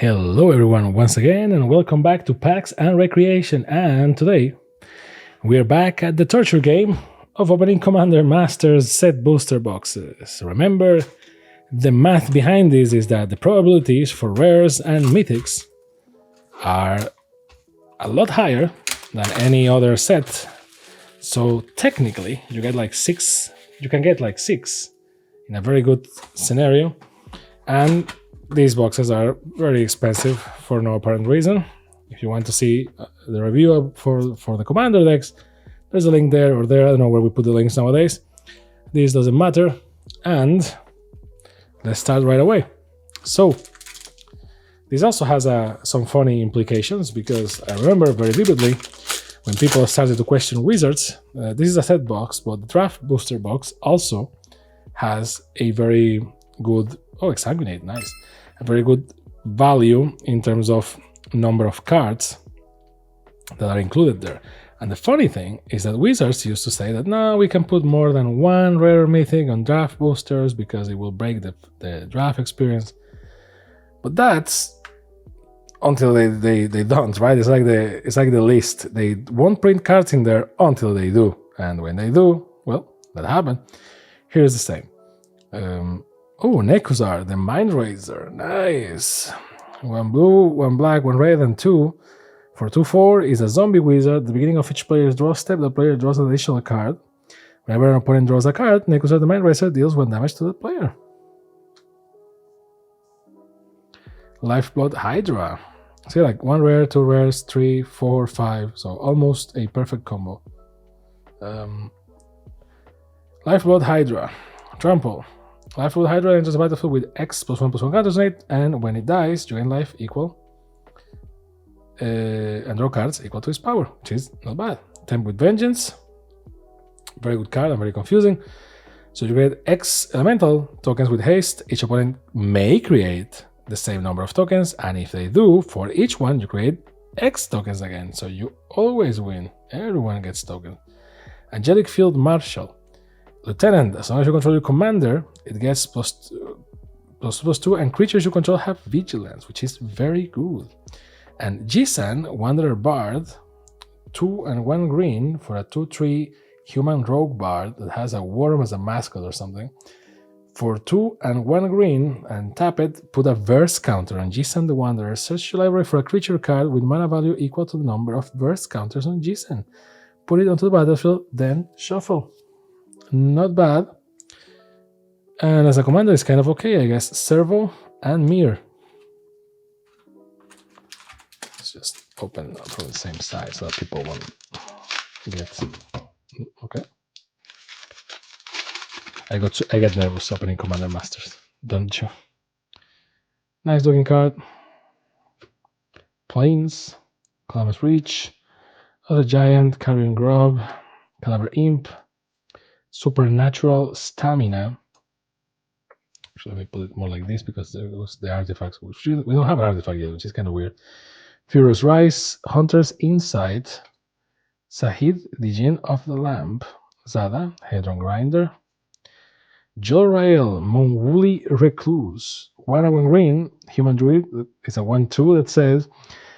Hello everyone once again and welcome back to Packs and Recreation, and today we're back at the torture game of opening Commander Masters set booster boxes. Remember, the math behind this is that the probabilities for rares and mythics are a lot higher than any other set. So technically you can get like six in a very good scenario, and these boxes are very expensive for no apparent reason. If you want to see the review for the Commander decks, there's a link there or there. I don't know where we put the links nowadays. This doesn't matter. And let's start right away. So this also has some funny implications, because I remember very vividly when people started to question Wizards. This is a set box, but the draft booster box also has a very good, exsanguinate, nice, a very good value in terms of number of cards that are included there. And the funny thing is that Wizards used to say that no, we can put more than one rare mythic on draft boosters because it will break the draft experience. But that's until they don't, right? It's like the list. They won't print cards in there until they do, and when they do, well, that happened. Here's the same. Nekuzar, the Mind Razor, nice. 1 blue, 1 black, 1 red, and 2 for 2/4 is a zombie wizard. At the beginning of each player's draw step, the player draws an additional card. Whenever an opponent draws a card, Nekuzar, the Mind Razor, deals 1 damage to the player. Lifeblood Hydra. See, like 1 rare, 2 rares, 3, 4, 5. So almost a perfect combo. Lifeblood Hydra. Trample. Lifeblood Hydra enters the battlefield with X +1/+1 counters on it, and when it dies, you gain life equal and draw cards equal to its power, which is not bad. Tempt with Vengeance. Very good card and very confusing. So you get X elemental tokens with haste. Each opponent may create the same number of tokens, and if they do, for each one you create X tokens again. So you always win. Everyone gets tokens. Angelic Field Marshal. Lieutenant, as long as you control your commander, it gets +2, and creatures you control have vigilance, which is very good. And Jisan, Wanderer Bard, 2 and 1 green for a 2/3 human rogue bard that has a worm as a mascot or something. For 2 and 1 green, and tap it, put a verse counter on Jisan the Wanderer. Search your library for a creature card with mana value equal to the number of verse counters on Jisan. Put it onto the battlefield, then shuffle. Not bad. And as a commander, it's kind of okay, I guess. Servo and Mir. Let's just open up from the same side so that people won't get. Okay. I get nervous opening Commander Masters, don't you? Nice looking card. Plains, Calamus Reach, Other Giant, Carrion Grub, Calabar Imp, Supernatural Stamina. Actually, let me put it more like this because there was the artifacts. We don't have an artifact yet, which is kind of weird. Furious Rise, Hunter's Insight, Sahid, the Djinn of the Lamp, Zada, Hedron Grinder, Jolrael, Monwuli Recluse, 1 and 1 green, Human Druid. It's a 1/2 that says,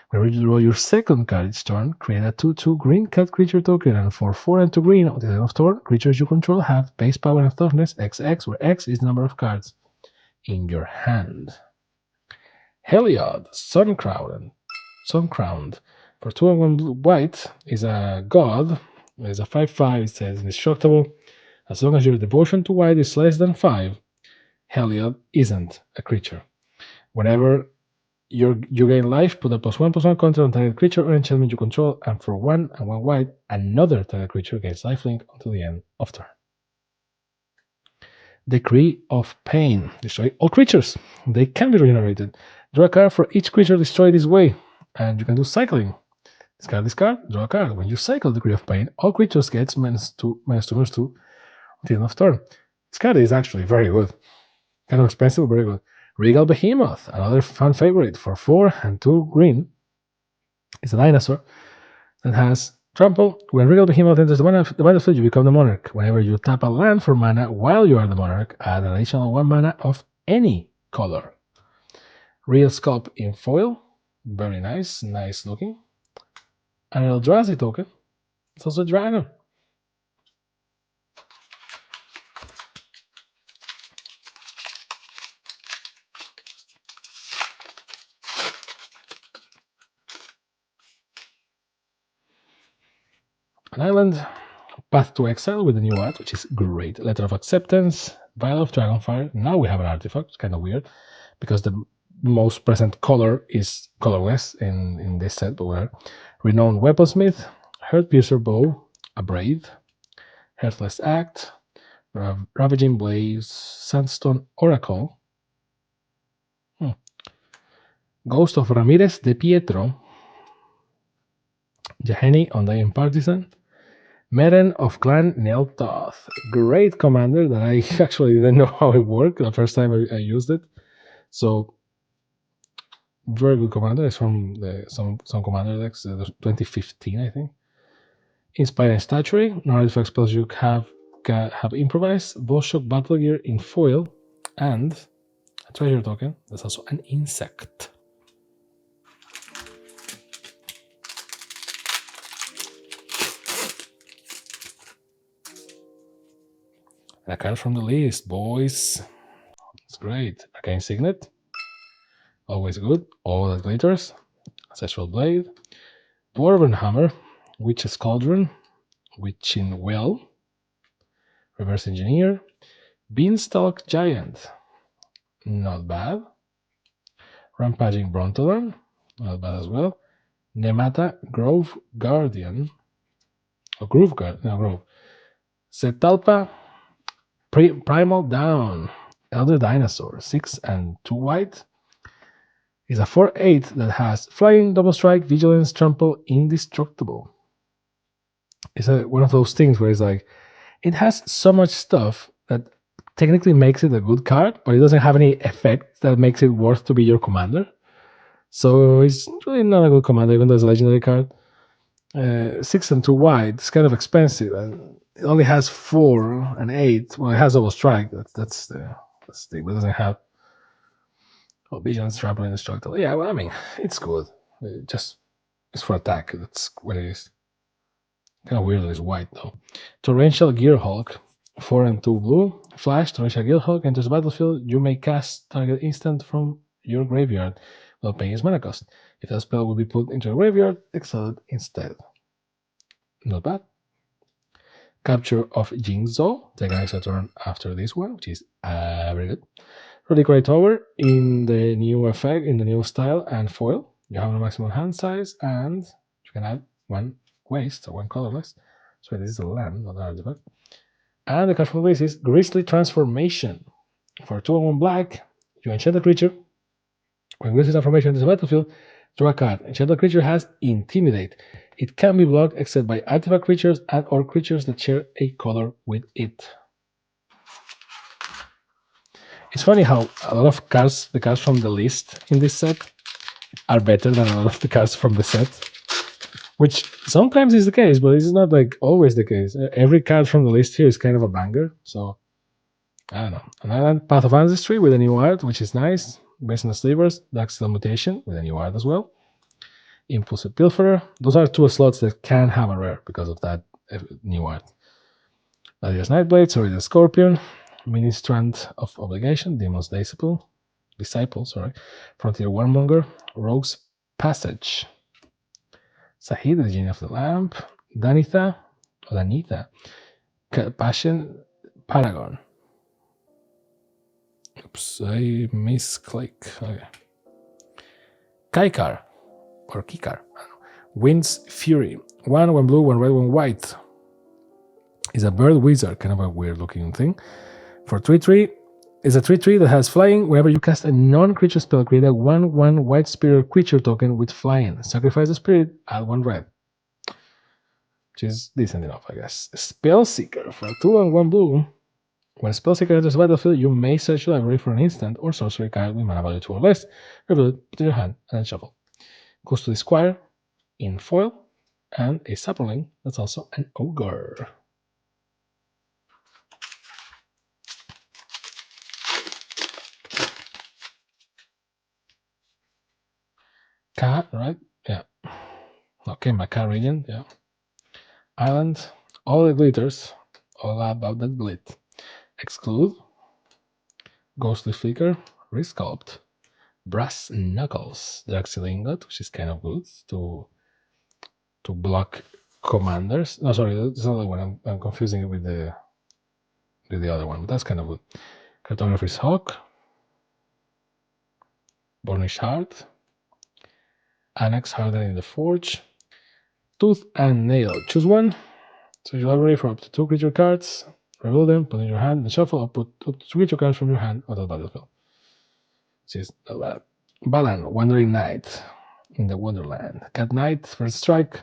whenever you draw your second card each turn, create a 2/2 green cat creature token, and for 4 and 2 green, at the end of turn, creatures you control have base power and toughness XX, where X is the number of cards in your hand. Heliod, Suncrowned, for 2 and 1 blue, white, is a god. It's a 5/5, it says indestructible. As long as your devotion to white is less than 5, Heliod isn't a creature. Whenever you gain life, put a +1/+1 counter on target creature or enchantment you control, and for 1 and 1 white, another target creature gains lifelink until the end of turn. Decree of Pain. Destroy all creatures. They can be regenerated. Draw a card for each creature destroyed this way, and you can do cycling. Discard, draw a card. When you cycle Decree of Pain, all creatures get -2/-2 until the end of turn. This card is actually very good. Kind of expensive, but very good. Regal Behemoth, another fan favorite, for 4 and 2 green. It's a dinosaur that has trample. When Regal Behemoth enters the battlefield, you become the monarch. Whenever you tap a land for mana while you are the monarch, add an additional 1 mana of any color. Real Sculpt in foil. Very nice, nice looking. And an Eldrazi token. It's also a dragon. An island. Path to Exile with a new art, which is great. Letter of Acceptance. Vial of Dragonfire. Now we have an artifact. It's kind of weird because the most present color is colorless in this set, but we're Renowned Weaponsmith, Heart Piercer Bow, Abrade, Heartless Act, Ravaging Blaze, Sandstone Oracle, Ghost of Ramirez de Pietro, Jaheni Undying Partisan, Meren of Clan Neltoth. Great commander that I actually didn't know how it worked the first time I used it. So very good commander. It's from some commander decks, 2015, I think. Inspiring Statuary. Non-artifact spells you have improvised, Volshock Battle Gear in foil, and a treasure token. That's also an insect. And a card from the list, boys. It's great. Arcane Signet. Always good. All that glitters. Sexual Blade. Dwarven Hammer. Witch's Cauldron. Witching Well. Reverse Engineer. Beanstalk Giant. Not bad. Rampaging Brontodon. Not bad as well. Nemata Grove Guardian. Or Groove Guard. No, Grove. Zetalpa Primal Down. Elder Dinosaur. 6 and 2 white. Is a 4/8 that has Flying, Double Strike, Vigilance, Trample, Indestructible. It's one of those things where it's like, it has so much stuff that technically makes it a good card, but it doesn't have any effect that makes it worth to be your commander. So it's really not a good commander, even though it's a legendary card. 6 and 2 white, it's kind of expensive, and it only has 4 and 8. Well, it has Double Strike. That's the thing, but it doesn't have Vigilance, Trample, Indestructible. Yeah, well, I mean, it's good. It's for attack. That's what it is. Kind of weird that it's white though. Torrential Gearhulk, 4 and 2 blue. Flash, Torrential Gearhulk enters the battlefield. You may cast target instant from your graveyard without paying its mana cost. If that spell will be put into a graveyard, exile it instead. Not bad. Capture of Jingzo, take an extra turn after this one, which is very good. Reliquary Tower in the new effect, in the new style and foil. You have a maximum hand size, and you can add 1 waste or 1 colorless. So this is a land, not an artifact. And the card from the base is Grisly Transformation. For 2 and 1 black, you enchant a creature. When Grisly Transformation enters the battlefield, draw a card. Enchanted creature has Intimidate. It can be blocked except by artifact creatures and or creatures that share a color with it. It's funny how a lot of cards, the cards from the list in this set, are better than a lot of the cards from the set. Which sometimes is the case, but it's not like always the case. Every card from the list here is kind of a banger. So I don't know. An island, Path of Ancestry with a new art, which is nice. Based on the Slavers, Darksteel Mutation with a new art as well. Impulsive Pilferer. Those are 2 slots that can have a rare because of that new art. Gladiator's Nightblade, sorry, the Scorpion. Ministrant of Obligation, Demon's Disciple, Frontier Warmonger, Rogue's Passage, Sahid, the Genie of the Lamp, Danitha, Passion Paragon. Oops, I misclick. Okay. Kaikar, or Kikar, Wind's Fury. 1 blue, 1 red, 1 white. Is a bird wizard, kind of a weird looking thing. For 3/3, is a 3/3 that has flying. Whenever you cast a non-creature spell, create a 1/1 white spirit creature token with flying. Sacrifice the spirit, add 1 red. Which is decent enough, I guess. Spellseeker for 2 and 1 blue. When Spellseeker enters the battlefield, you may search your library for an instant or sorcery card with mana value 2 or less. Reveal it, put it in your hand, and then shuffle. Custody Squire in foil, and a Sapperling that's also an ogre. Ka, right? Yeah. Okay, my Ka region, yeah. Island, all the glitters, all about that glit. Exclude, ghostly flicker, resculpt, brass knuckles, Draxil ingot, which is kind of good to block commanders. No, sorry, that's the other one. I'm confusing it with the other one, but that's kind of good. Cartographer's Hawk, Burnish Heart, Annex Hardening the Forge, Tooth and Nail. Choose one. So you library for up to 2 creature cards, reveal them, put in your hand, and shuffle, or put up to 2 creature cards from your hand onto the battlefield. This is not bad. Balan, Wandering Knight in the Wonderland. Cat Knight, first strike.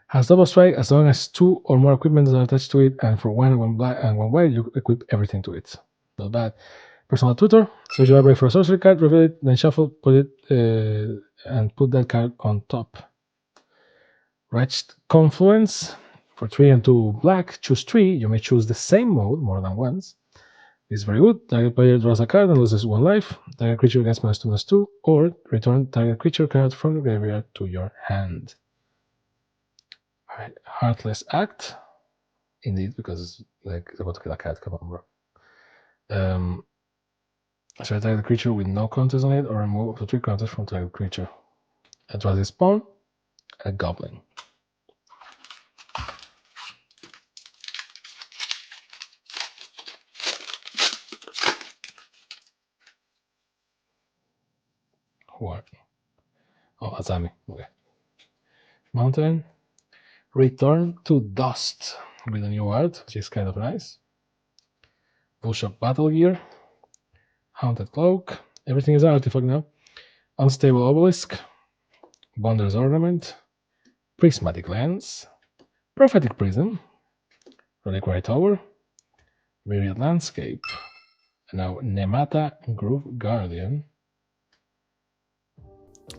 Has double strike as long as 2 or more equipment are attached to it, and for 1 black and 1 white, you equip everything to it. Not bad. Personal tutor. So you library for a sorcery card, reveal it, then shuffle, put it, and put that card on top. Wretched Confluence. For 3 and 2 black, choose 3. You may choose the same mode more than once. It's very good. Target player draws a card and loses 1 life. Target creature gets +2/+2, or return target creature card from the graveyard to your hand. Alright, Heartless Act. Indeed, because it's like about to kill a cat. Come on, bro. So I target creature with no counters on it, or remove up to 3 counters from target creature. I draw this spawn, a goblin. What? Oh, Azami. Okay. Mountain. Return to Dust with a new art, which is kind of nice. Bullshot Battle Gear. Haunted Cloak. Everything is an artifact now. Unstable Obelisk. Wondrous Ornament. Prismatic Lens. Prophetic Prism. Reliquary Tower. Myriad Landscape. And now Nemata Groove Guardian.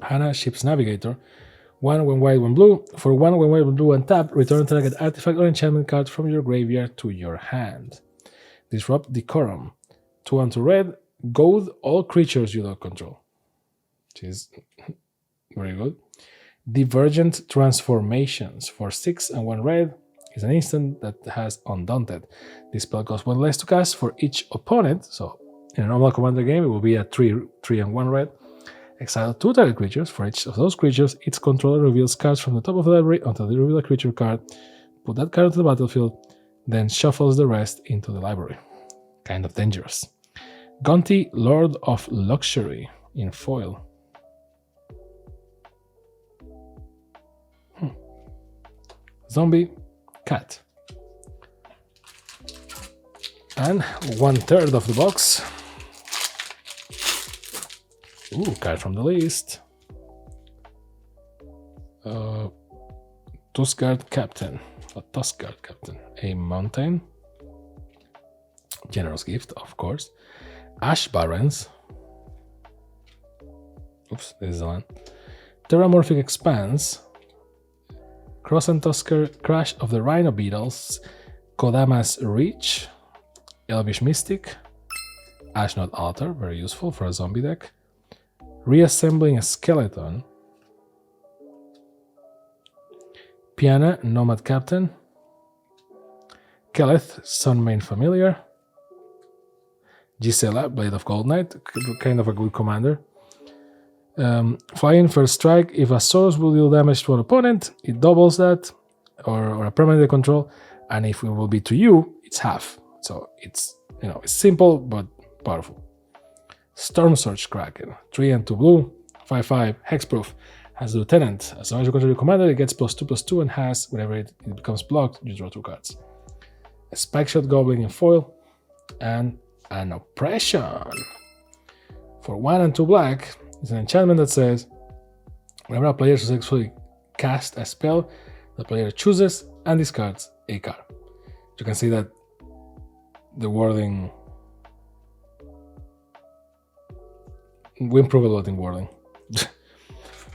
Hana Ship's Navigator. 1 when white, 1 blue. For 1 when white, 1 blue, and tap, return target artifact or enchantment card from your graveyard to your hand. Disrupt Decorum. 2 and 2 red. Goad all creatures you don't control. Which is very good. Divergent Transformations. For 6 and 1 red. Is an instant that has Undaunted. This spell costs 1 less to cast for each opponent. So in a normal commander game, it will be a 3 and 1 red. Exile 2 target creatures. For each of those creatures, its controller reveals cards from the top of the library until they reveal a creature card. Put that card onto the battlefield, then shuffles the rest into the library. Kind of dangerous. Gonti, Lord of Luxury in foil. Zombie, cat. And 1/3 of the box. Ooh, card from the list. Tuskguard Captain. A mountain. Generous gift, of course. Ash Barrens. Oops, this is the one. Terramorphic Expanse. Cross and Tusker, Crash of the Rhino Beetles. Kodama's Reach. Elvish Mystic. Ashnod Altar, very useful for a zombie deck. Reassembling a Skeleton. Piana, Nomad Captain. Keleth, Sunmane Familiar. Gisela, Blade of Gold Knight, kind of a good commander. Flying first strike. If a source will deal damage to an opponent, it doubles that, or a permanent they control. And if it will be to you, it's half. So it's it's simple but powerful. Storm Surge Kraken, 3 and 2 blue, 5/5, hexproof. Has Lieutenant. As long as you control your commander, it gets +2/+2 and has, whenever it becomes blocked, you draw 2 cards. A Spike Shot Goblin in foil, and an Oppression. For 1 and 2 black, it's an enchantment that says, whenever a player successfully casts a spell, the player chooses and discards a card. You can see that the wording, we improve a lot in wording.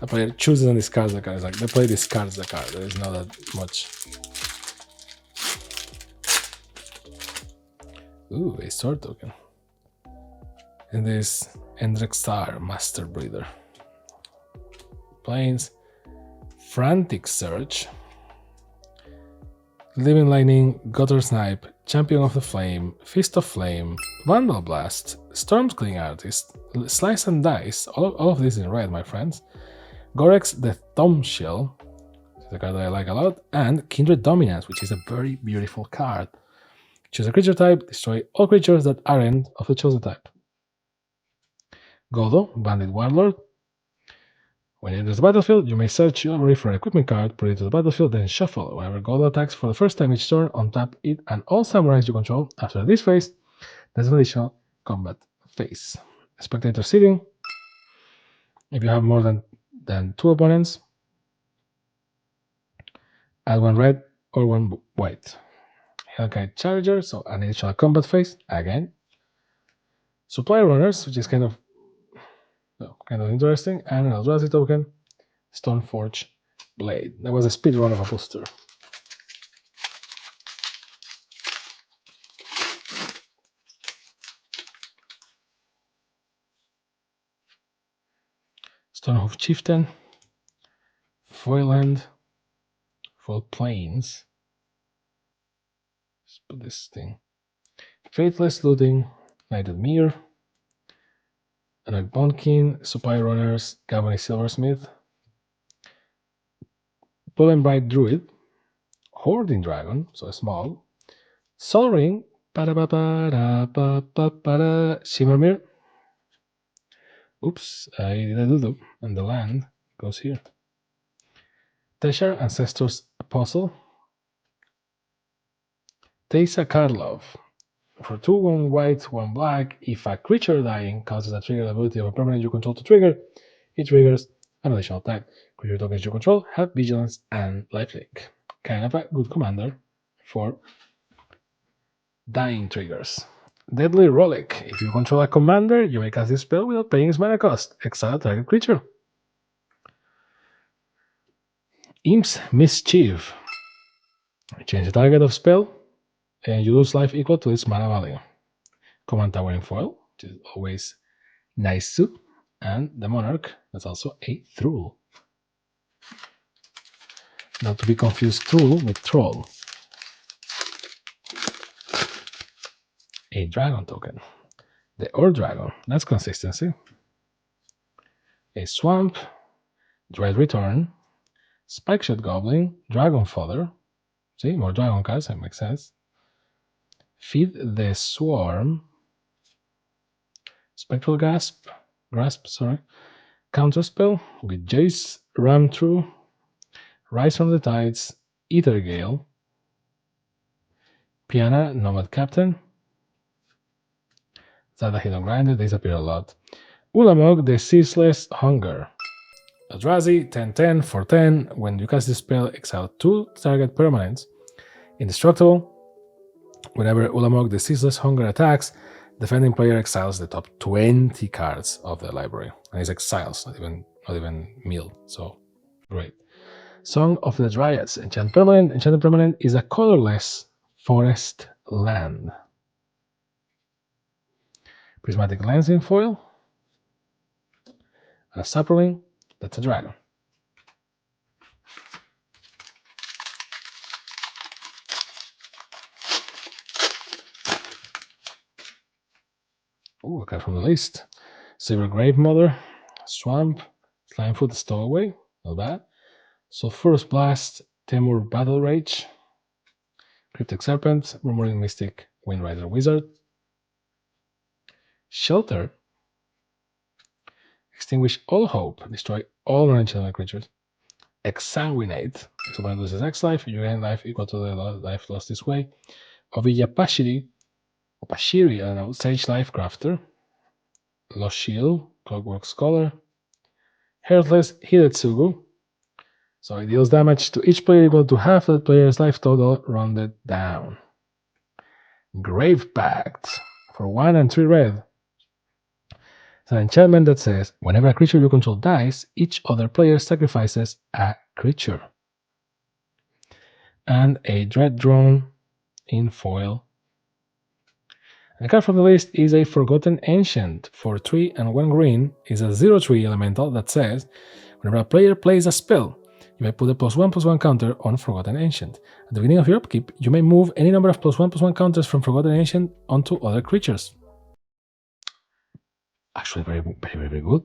The player chooses and discards the card. It's like the player discards the card. There is not that much. Ooh, a sword token. And this Endrexar Master Breeder. planes. Frantic Search, Living Lightning, Gutter Snipe, Champion of the Flame, Fist of Flame, Vandal Blast, Stormcling Artist, Slice and Dice, all of this in red, my friends. Gorex the Thumbshell, which is a card that I like a lot, and Kindred Dominance, which is a very beautiful card. Choose a creature type, destroy all creatures that aren't of the chosen type. Godo, Bandit Warlord. When it enters the battlefield, you may search your library for an equipment card, put it to the battlefield, then shuffle. Whenever Godo attacks for the first time each turn, untap it and all samurais you control. After this phase, there's an additional combat phase. Spectator seating. If you have more than 2 opponents, add 1 red or 1 white. Hellkite Charger, so an additional combat phase again. Supply runners, which is kind of interesting, and an Eldrazi token, Stoneforge Blade. That was a speed run of a booster. Stonehoof Chieftain, Foil Land, Foil Plains. Let's put this thing. Faithless Looting, Knighted Mirror, Anok Bonkin, Supply Runners, Gabony Silversmith, Bright Druid, Hoarding Dragon, so small, Sol Ring, Shimmermere. Oops, I did a doodle, and the land goes here. Teshar, Ancestor's Apostle, Teysa Karlov. For 2, 1 white, 1 black, if a creature dying causes a trigger ability of a permanent you control to trigger, it triggers an additional type. Creature tokens you control have Vigilance and Lifelink. Kind of a good commander for dying triggers. Deadly Relic. If you control a commander, you may cast this spell without paying its mana cost. Exile a target creature. Imp's Mischief. Change the target of spell, and you lose life equal to its mana value. Command Tower in foil, which is always nice too. And the Monarch, that's also a Thrall. Not to be confused Thrall with Troll. A Dragon token. The Ur Dragon, that's consistency. A Swamp, Dread Return, Spikeshot Goblin, Dragon Fodder. See, more dragon cards, that makes sense. Feed the Swarm, Spectral Grasp, Counterspell with Jace, Ram Through, Rise from the Tides, Ether Gale, Piana, Nomad Captain, Zada Hidden Grinder, these appear a lot. Ulamog, the Ceaseless Hunger. Eldrazi, 10-10 for 10. When you cast this spell, exile 2 target permanents. Indestructible. Whenever Ulamog, the Ceaseless Hunger attacks, defending player exiles the top 20 cards of the library. And it's exiles, not even milled, so great. Song of the Dryads, Enchanted Permanent. Enchanted Permanent is a colorless forest land. Prismatic Lens in foil. And a Sapperling, that's a dragon. Ooh, a card from the list. Silver Grave Mother, Swamp, Slimefoot Stowaway, not bad. Sulphurous Blast, Temur Battle Rage, Cryptic Serpent, Murmuring Mystic, Windrider Wizard, Shelter, Extinguish All Hope, destroy all non-enchantment creatures, Exsanguinate, so when it loses X life, you gain life equal to the life lost this way, Oviyapashiri, I don't know, Sage Life Crafter, Lost Shield, Clockwork Scholar, Heartless Hidetsugu, so it deals damage to each player equal to half that player's life total rounded down. Grave Pact, for 1 and 3 red. It's an enchantment that says, whenever a creature you control dies, each other player sacrifices a creature. And a Dread Drone in foil. And a card from the list is a Forgotten Ancient. For 3 and 1 green is a 0/3 elemental that says, Whenever a player plays a spell, you may put a +1/+1 counter on Forgotten Ancient. At the beginning of your upkeep, you may move any number of +1/+1 counters from Forgotten Ancient onto other creatures. Actually, very, very, very good.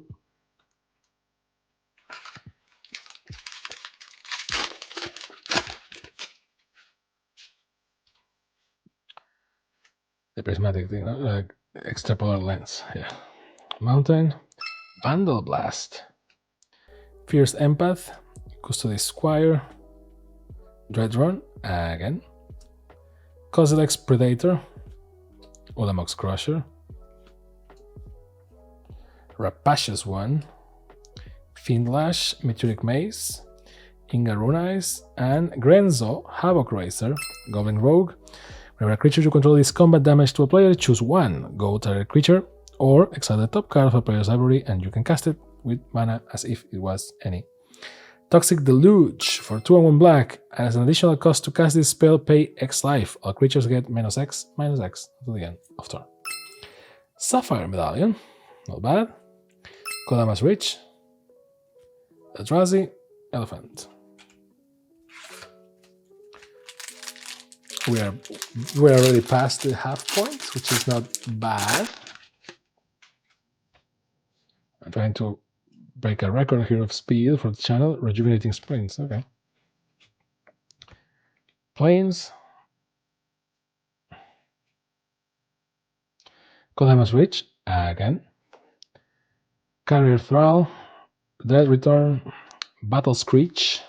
The prismatic thing, like extrapolar lens. Yeah. Mountain, Vandal Blast, Fierce Empath, Custody Squire, Dreadrun again, Kozilek's Predator, Ulamog's Crusher, Rapacious One, Fiendlash, Meteoric Maze, Ingarunize, and Grenzo, Havoc Racer, Goblin Rogue. Whenever a creature you control is combat damage to a player, choose one, go target creature, or exile the top card of a player's library and you can cast it with mana as if it was any. Toxic Deluge for 2 and 1 black. As an additional cost to cast this spell, pay X life. All creatures get -X, -X until the end of turn. Sapphire Medallion, not bad. Kodama's Reach, Eldrazi, Elephant. We're already past the half point, which is not bad. I'm trying to break a record here of speed for the channel. Rejuvenating Sprints, okay. Plains. Kodama's Reach, again. Carrier Thrall, Dread Return, Battle Screech,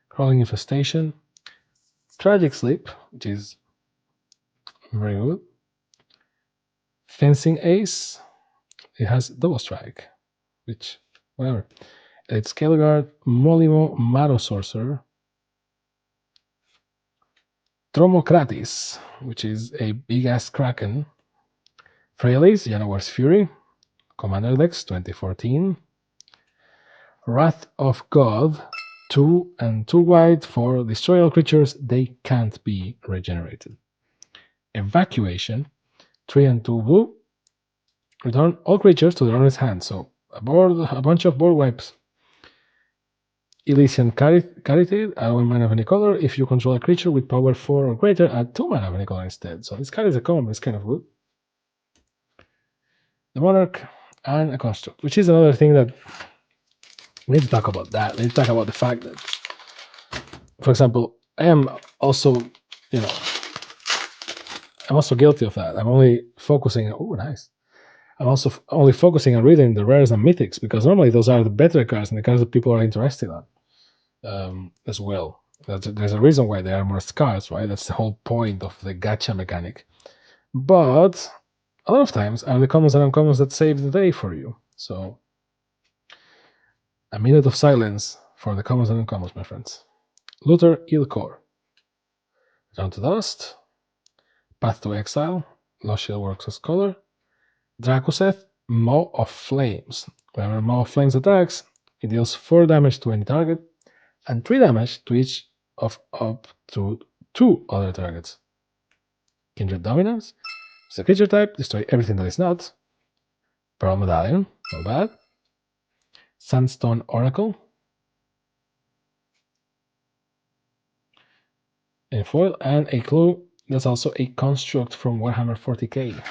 Crawling Infestation, Tragic Sleep, which is very good. Fencing Ace, it has Double Strike, which, whatever. It's Scale Guard, Molimo, Maro Sorcerer, Tromocratis, which is a big ass Kraken, Freyalise, Janowar's Fury, Commander Decks 2014, Wrath of God, 2 and 2 white for destroy all creatures, they can't be regenerated. Evacuation, 3 and 2 blue, return all creatures to their owner's hand. So a bunch of board wipes. Elysian Caryatid, add 1 mana of any color. If you control a creature with power 4 or greater, add 2 mana of any color instead. So this card is a common, it's kind of good. The Monarch and a Construct, which is another thing that we need to talk about. That we need to talk about the fact that, for example, I am also, I'm also guilty of that. I'm only focusing. Oh, nice. I'm also only focusing on reading the rares and mythics because normally those are the better cards and the cards that people are interested in as well. There's a reason why there are more cards, right? That's the whole point of the gacha mechanic. But a lot of times are the commons and uncommons that save the day for you. So a minute of silence for the commons and uncommons, my friends. Luther Ilkor, Return to Dust, Path to Exile, Lost Shield works as color, Drakuseth, Maw of Flames. Whenever Maw of Flames attacks, it deals 4 damage to any target and 3 damage to each of up to 2 other targets. Kindred Dominance, it's a creature type, destroy everything that is not. Pearl Medallion, not bad. Sandstone Oracle, in foil, and a clue that's also a construct from Warhammer 40k.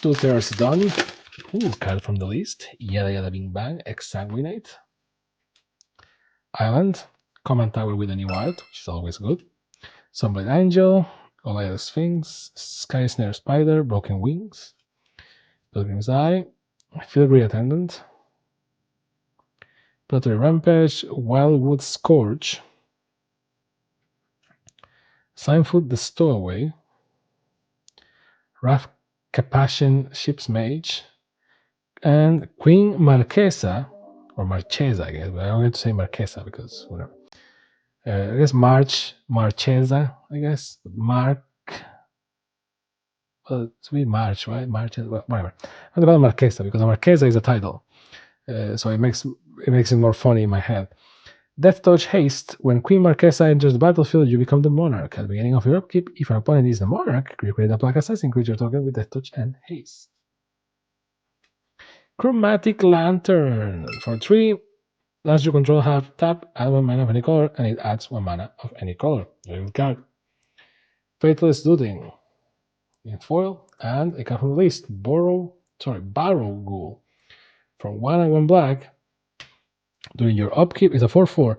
Two Terrors done. Ooh, card from the list. Yada Yada Bing Bang, Exsanguinate. Island, Command Tower with a new art, which is always good. Sunblade Angel, Goliath Sphinx, Sky Snare Spider, Broken Wings, Pilgrim's Eye, Filigree Attendant, Planetary Rampage, Wildwood Scourge, Signfoot the Stowaway, Wrath Capashen Ship's Mage, and Queen Marquesa, or Marchesa, I guess, but I'm going to say Marquesa because whatever. I guess Marchesa, I guess. Well, it's be March, right? Marchesa, whatever. I'm about Marquesa because Marquesa is a title. So it makes it more funny in my head. Death Touch Haste. When Queen Marquesa enters the battlefield, you become the monarch. At the beginning of your upkeep, if your opponent is the monarch, you create a black assassin creature token with Death Touch and Haste. Chromatic Lantern. For 3, last you control have tap, add 1 mana of any color, and it adds 1 mana of any color. Very good card. Faithless Looting in foil, and a card from the list, Barrow Ghoul. For 1 and 1 black, during your upkeep, is a 4/4.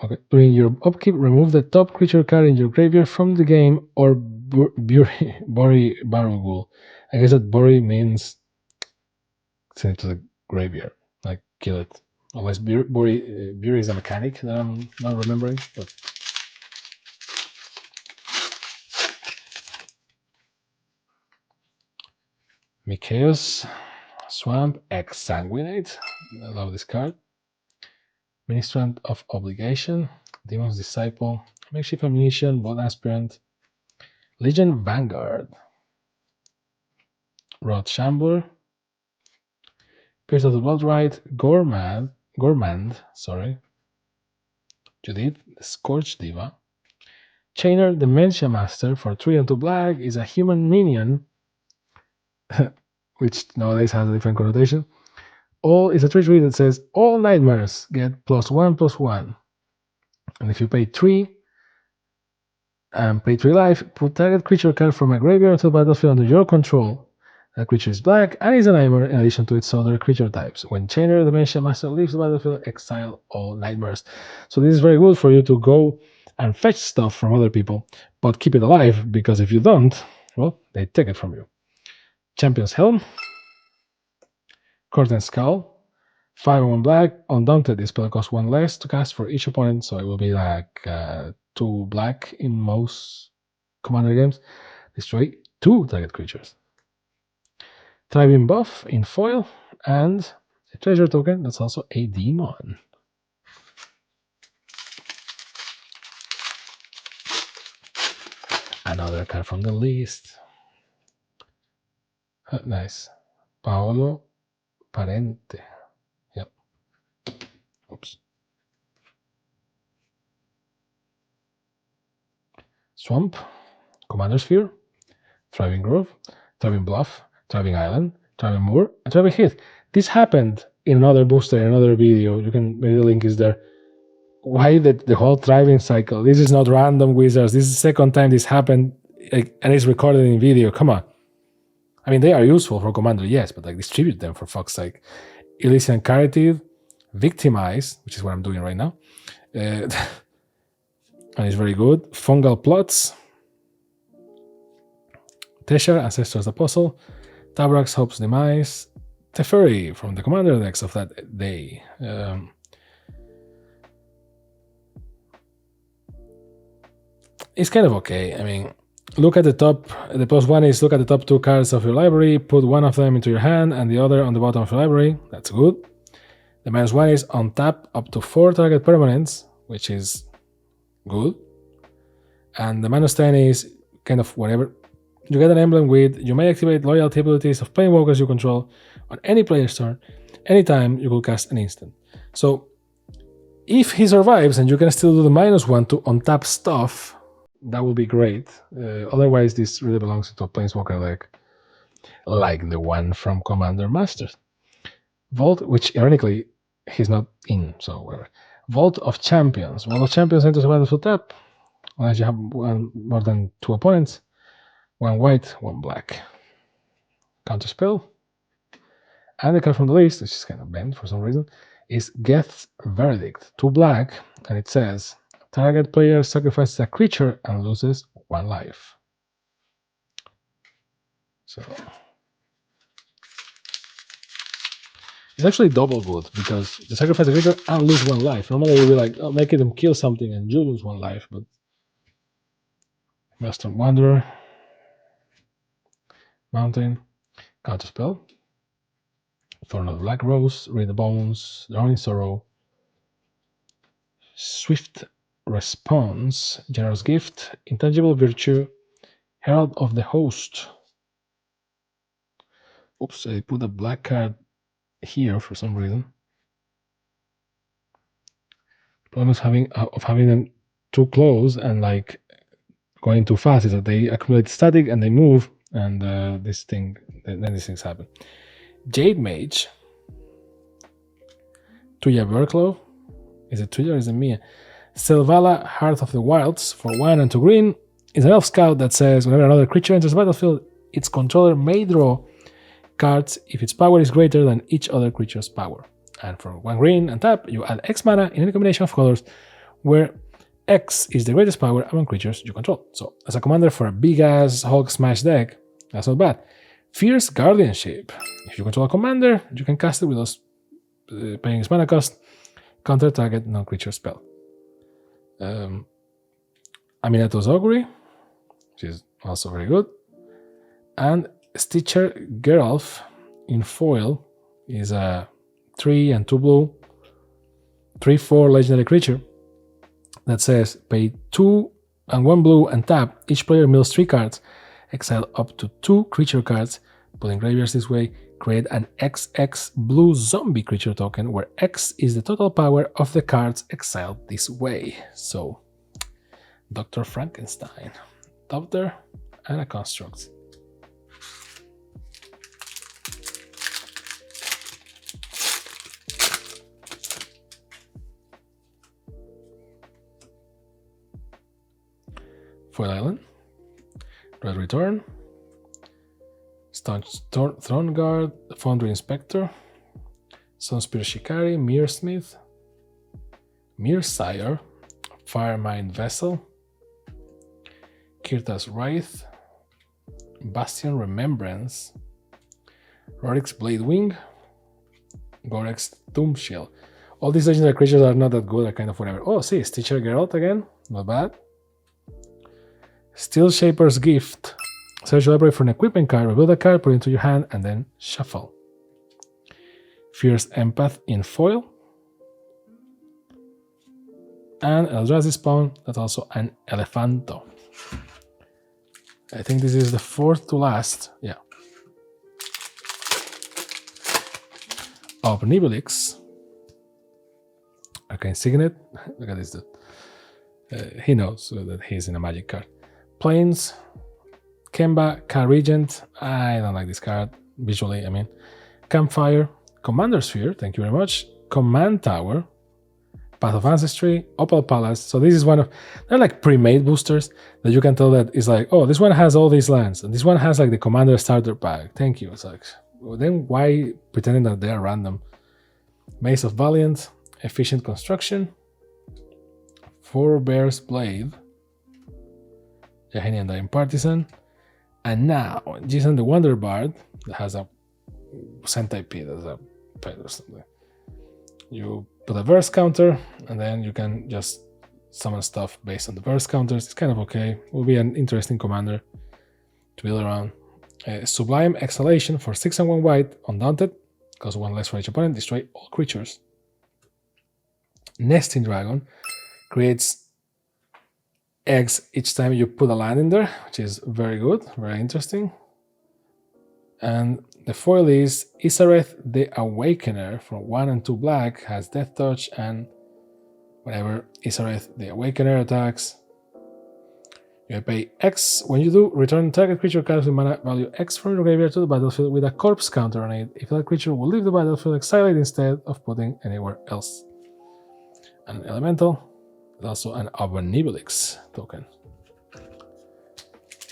Okay. During your upkeep, remove the top creature card in your graveyard from the game or bury Barrow Ghoul. I guess that bury means send it to the graveyard, like kill it. Unless bury is a mechanic that I'm not remembering. But Mikaeus, Swamp, Exsanguinate. I love this card. Ministrant of Obligation, Demon's Disciple, Makeshift Ammunition, Blood Aspirant, Legion Vanguard, Rod Shambler, Pierce of the Bloodrite, Gourmand, Judith, the Scorched Diva, Chainer, Dementia Master for 3 and 2 black is a human minion, which nowadays has a different connotation. All is a 3/3 that says all nightmares get +1/+1. And if you pay 3 and pay 3 life, put target creature card from a graveyard until battlefield under your control. That creature is black and is a nightmare in addition to its other creature types. When Chainer, Dementia Master leaves the battlefield, exile all nightmares. So this is very good for you to go and fetch stuff from other people, but keep it alive, because if you don't, well, they take it from you. Champion's Helm, Curtain Skull, 5 and 1 black, Undaunted. This spell costs 1 less to cast for each opponent, so it will be like 2 black in most Commander games. Destroy 2 target creatures. Thriving Buff in foil, and a treasure token that's also a demon. Another card from the list. Nice. Paolo Parente. Yep. Oops. Swamp, Commander Sphere, Thriving Grove, Thriving Bluff, Thriving Island, Thriving Moor, and Thriving Heath. This happened in another booster, in another video. You can, maybe the link is there. Why the whole thriving cycle? This is not random, Wizards. This is the second time this happened, and it's recorded in video. Come on. I mean, they are useful for Commander, yes, but like distribute them for fuck's sake. Elysian Caryatid, Victimize, which is what I'm doing right now. And it's very good. Fungal Plots, Teshar, Ancestor's Apostle, Tabrax, Hope's Demise, Teferi from the Commander decks of that day. It's kind of okay. I mean, look at the top. The +1 is look at the top 2 cards of your library, put one of them into your hand and the other on the bottom of your library. That's good. The -1 is on tap up to 4 target permanents, which is good. And the -10 is kind of whatever. You get an emblem with, you may activate loyalty abilities of planeswalkers you control on any player's turn, anytime you will cast an instant. So if he survives and you can still do the -1 to untap stuff, that will be great. Otherwise, this really belongs to a planeswalker deck, like the one from Commander Masters. Vault, which ironically he's not in, so whatever. Vault of Champions. Vault of Champions enters the battlefield tap. Unless you have more than 2 opponents. 1 white, 1 black. Counter spell. And the card from the list, which is kind of bent for some reason, is Geth's Verdict. 2 black, and it says target player sacrifices a creature and loses 1 life. So it's actually double good, because you sacrifice a creature and lose 1 life. Normally you'll be like, oh, make them kill something and you lose 1 life, but Master Wanderer, Mountain, Counterspell, Thorn of the Black Rose, Read the Bones, Drowning Sorrow, Swift Response, Generous Gift, Intangible Virtue, Herald of the Host. Oops, I put a black card here for some reason. Problem of having them too close and like going too fast is that they accumulate static and they move, and then these things happen. Jade Mage. Tuya Burklow. Is it Tuya or is it Mia? Selvala, Heart of the Wilds, for 1 and 2 green, is an elf scout that says whenever another creature enters the battlefield, its controller may draw cards if its power is greater than each other creature's power. And for 1 green and tap, you add X mana in any combination of colors where X is the greatest power among creatures you control. So, as a commander for a big-ass Hulk Smash deck, that's not bad. Fierce Guardianship. If you control a commander, you can cast it with us paying its mana cost, counter target non-creature spell. Aminatos Augury, which is also very good. And Stitcher Geralf in foil is a 3 and 2 blue, 3/4 legendary creature that says pay 2 and 1 blue and tap. Each player mills 3 cards, exile up to 2 creature cards, put in graveyards this way, create an XX blue zombie creature token where X is the total power of the cards exiled this way. So, Dr. Frankenstein, Doctor, and a construct. Foil Island, Red Return, Staunch Throne Guard, Foundry Inspector, Sunspear Shikari, Mirror-Smith, Mirror-Sire, Firemind Vessel, Kirta's Wraith, Bastion Remembrance, Rorik's Bladewing, Gorek's Doomshield. All these legendary creatures are not that good, are kind of whatever. Oh, see, Stitcher Geralt again, not bad. Steel Shaper's Gift. Search your library for an equipment card, reveal the card, put it into your hand, and then shuffle. Fierce Empath in foil. And Eldrazi Spawn, that's also an Elephanto. I think this is the 4th to last. Yeah. Obnibelix. Arcane Signet. Look at this dude. He knows that he's in a magic card. Plains, Kemba, Car Regent. I don't like this card visually. I mean, Campfire, Commander Sphere. Thank you very much. Command Tower, Path of Ancestry, Opal Palace. So this is one of, they're like pre-made boosters that you can tell that is like, oh, this one has all these lands, and this one has like the Commander starter pack. Thank you. It's like, well, then why pretending that they are random? Maze of Valiant, Efficient Construction, Four Bears Blade, Jahinian Dying Partisan, and now Jason the Wonder Bard that has a centipede as a pet or something. You put a verse counter, and then you can just summon stuff based on the verse counters. It's kind of okay. Will be an interesting commander to build around. Sublime Exhalation for 6 and 1 white, Undaunted, costs 1 less for each opponent, destroy all creatures. Nesting Dragon creates eggs each time you put a land in there, which is very good, very interesting. And the foil is Isareth the Awakener for 1 and 2 black, has Death Touch, and whenever Isareth the Awakener attacks, you pay X. When you do, return target creature cards with mana value X from your graveyard to the battlefield with a corpse counter on it. If that creature will leave the battlefield, exile it instead of putting anywhere else. An Elemental, also an Obnibelix token.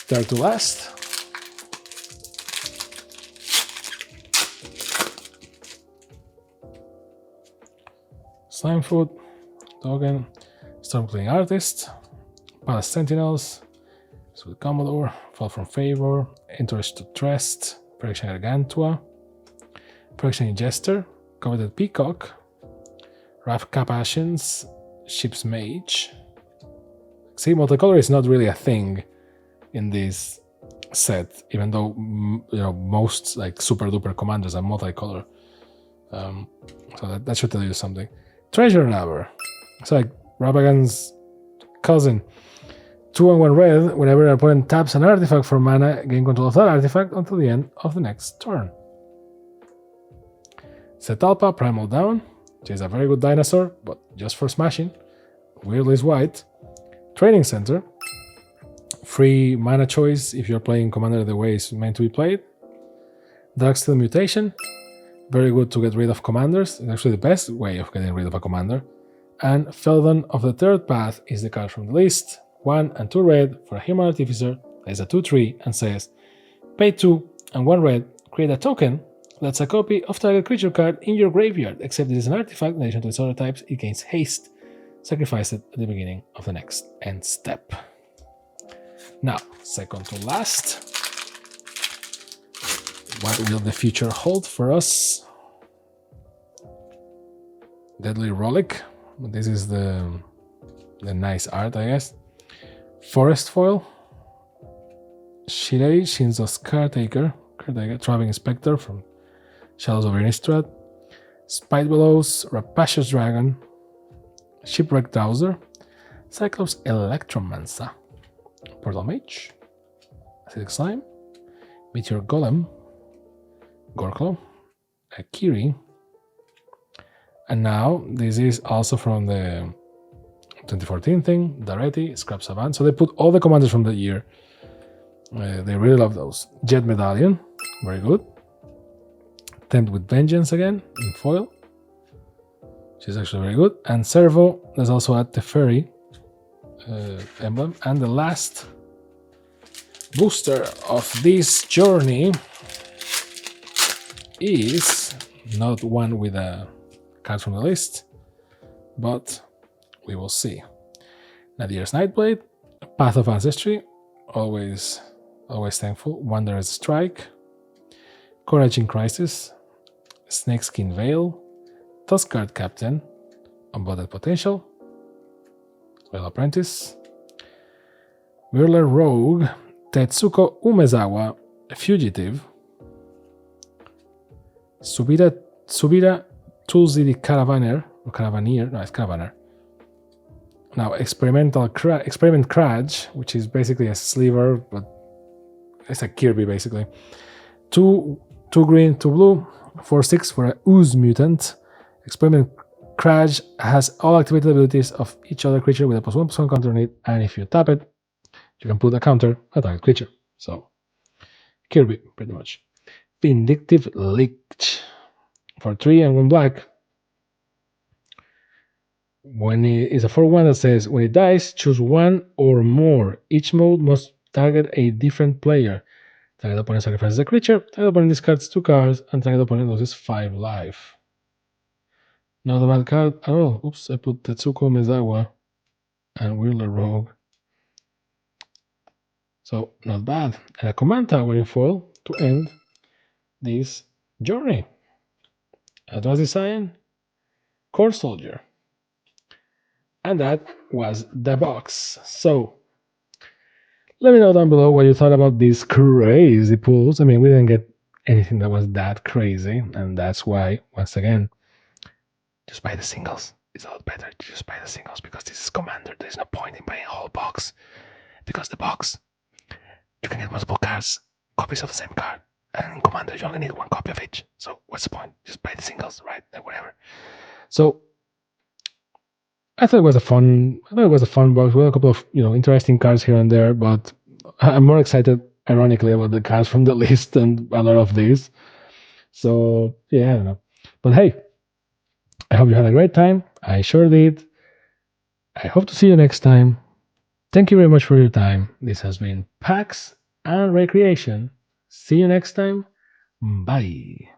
Third to last. Slimefoot token, Stormcleaning Artist, Palace Sentinels, with Commodore, Fall from Favor, Interest to Trust, Protection Gargantua, Protection Jester, Coveted Peacock, Wrath Capassions, Ship's Mage. See, multicolor is not really a thing in this set, even though most like super duper commanders are multicolor. So that should tell you something. Treasure Naver. It's like Rabagan's cousin. 2 and 1 red, whenever an opponent taps an artifact for mana, gain control of that artifact until the end of the next turn. Setalpa Primal Down, which is a very good dinosaur, but just for smashing. Weirdly is white. Training Center. Free mana choice if you're playing Commander the way it's meant to be played. Darksteel Mutation. Very good to get rid of commanders. It's actually the best way of getting rid of a commander. And Feldon of the Third Path is the card from the list. 1 and 2 red for a Human Artificer that is a 2/3 and says, pay 2 and 1 red, create a token that's a copy of target creature card in your graveyard, except it is an artifact in addition to its other types, it gains haste. Sacrifice it at the beginning of the next end step. Now, second to last. What will the future hold for us? Deadly Relic. This is the nice art, I guess. Forest Foil. Shirei Shinzo's Caretaker, Traveling Spectre from Shadows of Innistrad. Spite Bellows, Rapacious Dragon, Shipwreck Dowser, Cyclops Electromancer, Portal Mage, Acidic Slime, Meteor Golem, Gorklo, Akiri, and now this is also from the 2014 thing, Daretti, Scrap Savant. So they put all the commanders from that year. They really love those. Jet Medallion, very good. Tempt with Vengeance again in foil, which is actually very good. And Servo, there's also at the Fairy emblem. And the last booster of this journey is not one with a card from the list, but we will see. Nadir's Nightblade, Path of Ancestry, always thankful. Wanderer's Strike, Courage in Crisis, Snakeskin Veil, Tuskguard Captain, Unblooded Potential, Royal Apprentice, Whirler Rogue, Tetsuko Umezawa, Fugitive, Subira Tulsi the Caravaneer, no, it's Caravaner. Now, Experiment Kraj, which is basically a sliver, but it's a Kirby basically. 2 green, 2 blue, 4/6 for a Ooze Mutant. Experiment Kraj has all activated abilities of each other creature with a +1/+1 counter on it, and if you tap it, you can put a counter on target creature. So, Kirby, pretty much. Vindictive Lich for 3 and 1 black. When it is a 4/1 that says, when it dies, choose one or more. Each mode must target a different player. Target opponent sacrifices a creature, target opponent discards 2 cards, and target opponent loses 5 life. Not a bad card at all. Oops, I put Tetsuko Mezawa and Whirler Rogue. So, not bad. And a command tower in foil to end this journey. Advanced Design, Core Soldier. And that was the box. So, let me know down below what you thought about these crazy pulls. I mean, we didn't get anything that was that crazy, and that's why, once again, just buy the singles. It's a lot better to just buy the singles because this is Commander. There's no point in buying a whole box because the box, you can get multiple cards, copies of the same card, and in Commander, you only need 1 copy of each. So, what's the point? Just buy the singles, right? Like, whatever. So, I thought it was a fun box with a couple of interesting cards here and there, but I'm more excited, ironically, about the cards from the list than a lot of these. So yeah, I don't know. But hey, I hope you had a great time. I sure did. I hope to see you next time. Thank you very much for your time. This has been PAX and Recreation. See you next time. Bye.